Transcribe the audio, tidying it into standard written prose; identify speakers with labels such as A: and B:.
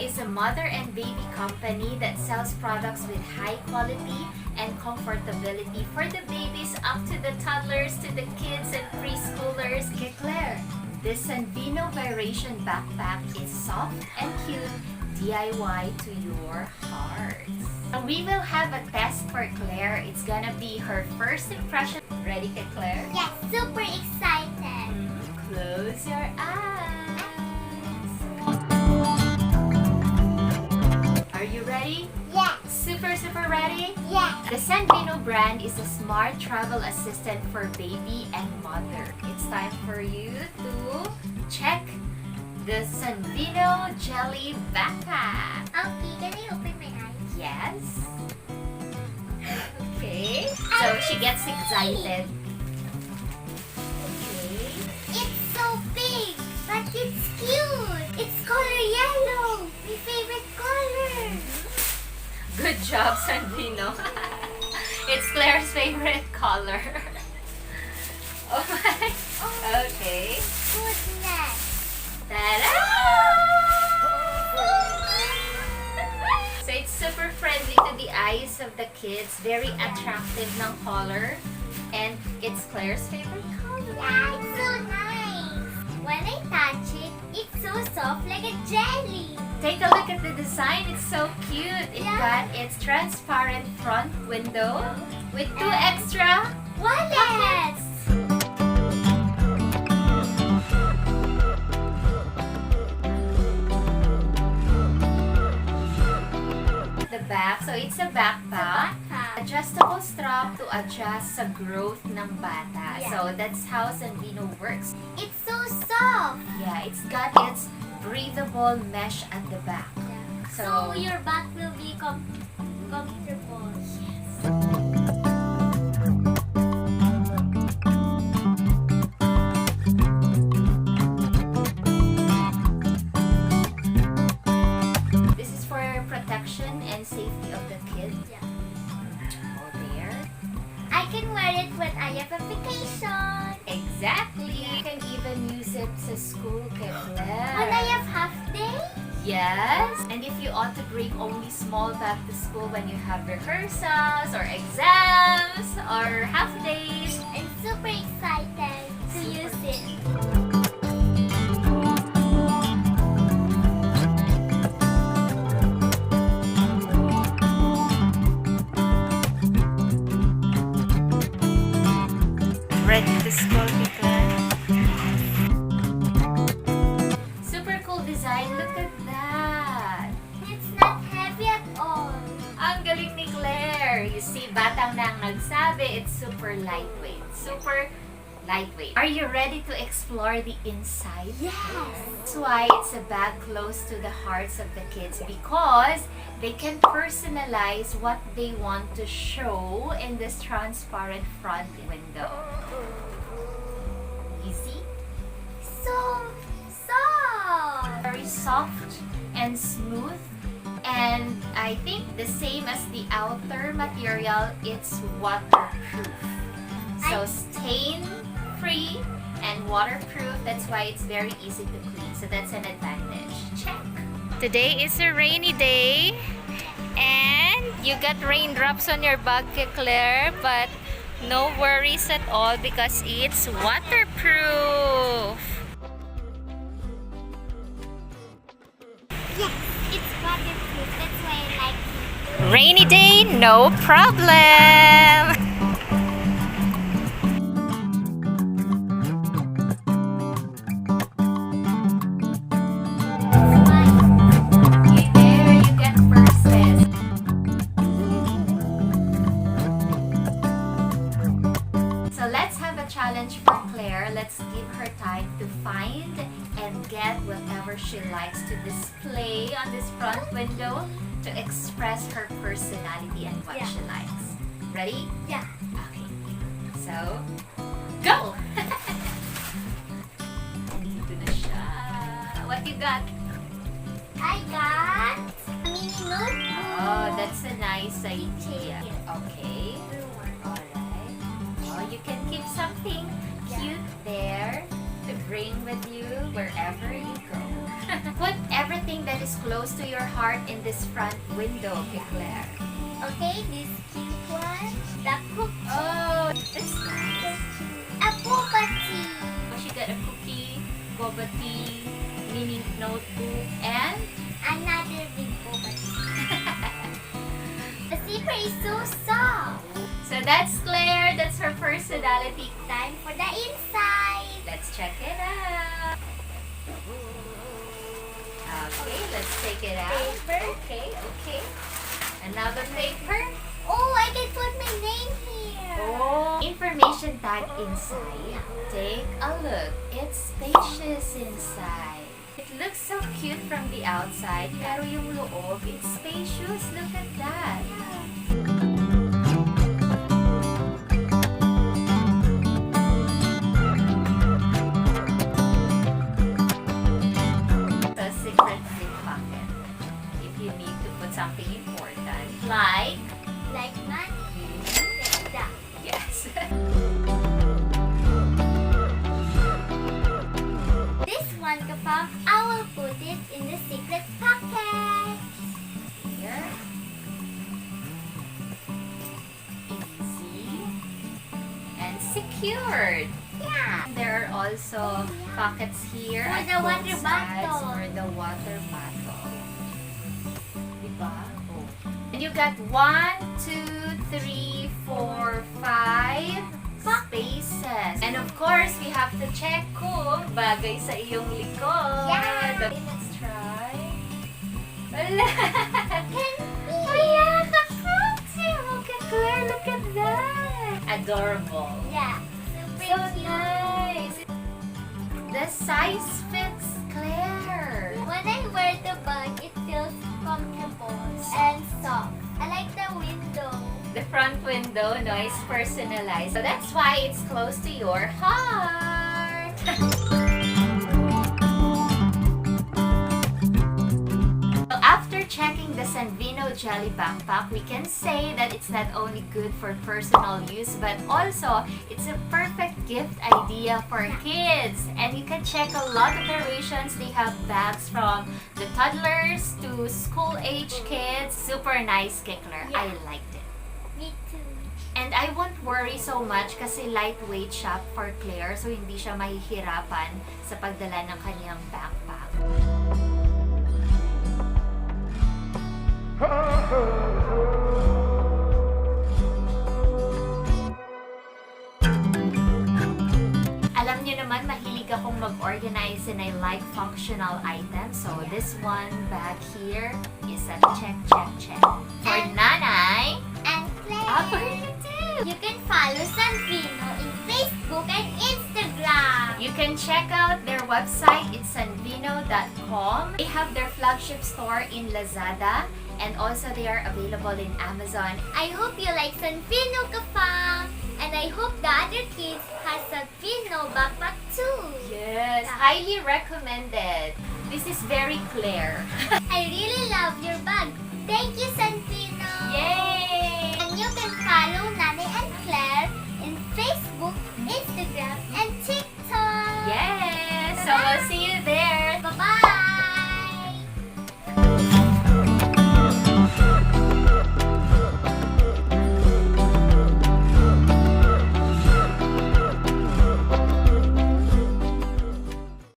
A: is a mother and baby company that sells products with high quality and comfortability for the babies up to the toddlers to the kids and preschoolers. Okay, Claire, this SUNVENO Vibration Backpack is soft and cute, DIY to your heart. We will have a test for Claire. It's gonna be her first impression. Ready, Claire?
B: Yes, super excited.
A: Close your eyes. Are you ready?
B: Yes.
A: Super ready?
B: Yes.
A: The SUNVENO brand is a smart travel assistant for baby and mother. It's time for you to check the SUNVENO Jelly Backpack.
B: Okay, can I open my eyes?
A: Yes. Okay. So she gets excited. Okay.
B: It's so big, but it's cute. It's color yellow, my favorite color.
A: Good job, SUNVENO. It's Claire's favorite color. Oh my. Okay.
B: Goodness.
A: Ta-da! So it's super friendly to the eyes of the kids. Very attractive ng color. And it's Claire's favorite color.
B: Yeah, it's so nice. When I touch it, it's so soft like a jelly.
A: Take a look at the design. It's so cute. It got its transparent front window with 2 extra
B: Wallets.
A: the back. So it's a backpack. Adjustable strap to adjust sa growth ng bata.
B: Yeah.
A: So that's how SUNVENO works.
B: It's so soft.
A: Yeah, it's got its breathable mesh at the back.
B: So your back will be comfortable.
A: This is for protection and safety of the kid.
B: Yeah.
A: Oh, there.
B: I can wear it when I have a vacation.
A: Exactly. You can even use it to school,
B: When
A: Claire.
B: I have half day.
A: Yes. And if you ought to bring only small back to school when you have rehearsals or exams or half days.
B: I'm super excited to use it.
A: Ready to school, Claire? Super cool design. Look at that.
B: It's not heavy at all.
A: Ang galing ni Claire. You see, batang nang nagsabi, it's super lightweight. Super lightweight. Are you ready to explore the inside?
B: Yes.
A: That's why it's a bag close to the hearts of the kids, because they can personalize what they want to show in this transparent front window. Easy?
B: So soft.
A: Very soft and smooth. And I think the same as the outer material, it's waterproof. So stain-free and waterproof. That's why it's very easy to clean. So that's an advantage. Check. Today is a rainy day. And you got raindrops on your bag, Claire. But no worries at all because it's waterproof.
B: Yes, it's waterproof. That's why I like it.
A: Rainy day, no problem. There you get purses. So let's have a challenge for Claire. Let's give her time to find and get whatever she likes to display on this front window to express her personality and what she likes. Ready?
B: Yeah.
A: Okay. So, go! Nandito na siya. What you got?
B: I got a mini notebook.
A: Oh, that's a nice idea. Okay. Alright. Oh, you can keep something cute there to bring with you wherever you go. Put everything anything that is close to your heart in this front window, Claire?
B: Okay, this cute one. The cookie.
A: Oh, that's nice.
B: A boba tea.
A: She got a cookie, boba tea, mini notebook, and
B: Another big boba tea. The zipper is so soft.
A: so that's Claire. That's her personality.
B: Time for the inside.
A: Let's check it out. Okay, let's take it out.
B: Paper.
A: Okay. Another paper.
B: Oh, I can put my name here.
A: Oh, information tag inside. Take a look. It's spacious inside. It looks so cute from the outside, pero yung loob, it's spacious. Look at that. The secret zip pocket. If you need to put something important, like
B: money. Like that.
A: yes.
B: This one, KaFam, I will put it in the secret pocket.
A: Here. Easy. And secured.
B: Yeah.
A: There are also pockets here
B: For
A: at
B: the
A: both
B: water
A: sides
B: bottle.
A: for the water bottle. Diba? Oh. And you got 1, 2, 3, 4, 5 spaces. And of course, we have to check kung bagay sa iyong likod.
B: Yeah.
A: Okay, let's try. Wala!
B: Can be.
A: Wala ka, Foxy! Look at Claire, look at that! Adorable.
B: Yeah.
A: So nice! The size fits Claire.
B: When I wear the bag, it feels comfortable and soft. I like the window.
A: The front window, no, is personalized. So that's why it's close to your heart. So after checking the SUNVENO Jelly Backpack, we can say that it's not only good for personal use, but also it's a perfect gift idea for kids. And you can check a lot of variations. They have bags from the toddlers to school-age kids. Super nice, Claire. I
B: Yeah.
A: liked it.
B: Me too.
A: And I won't worry so much kasi lightweight siya for Claire, so hindi siya mahihirapan sa pagdala ng kanyang backpack. Alam niyo naman, mahilig akong mag-organize and I like functional items. So this one bag here is a check. For
B: And-
A: Nanay,
B: And
A: for
B: Claire.
A: you too.
B: You can follow SUNVENO in Facebook and Instagram.
A: You can check out their website, it's sunveno.com. They have their flagship store in LAZADA and also they are available in Amazon.
B: I hope you like SUNVENO, KaFam. And I hope the other kids has SUNVENO backpack too.
A: Yes, highly recommended. This is very clear.
B: I really love your bag. Thank you, SUNVENO.
A: Yay!
B: And you can follow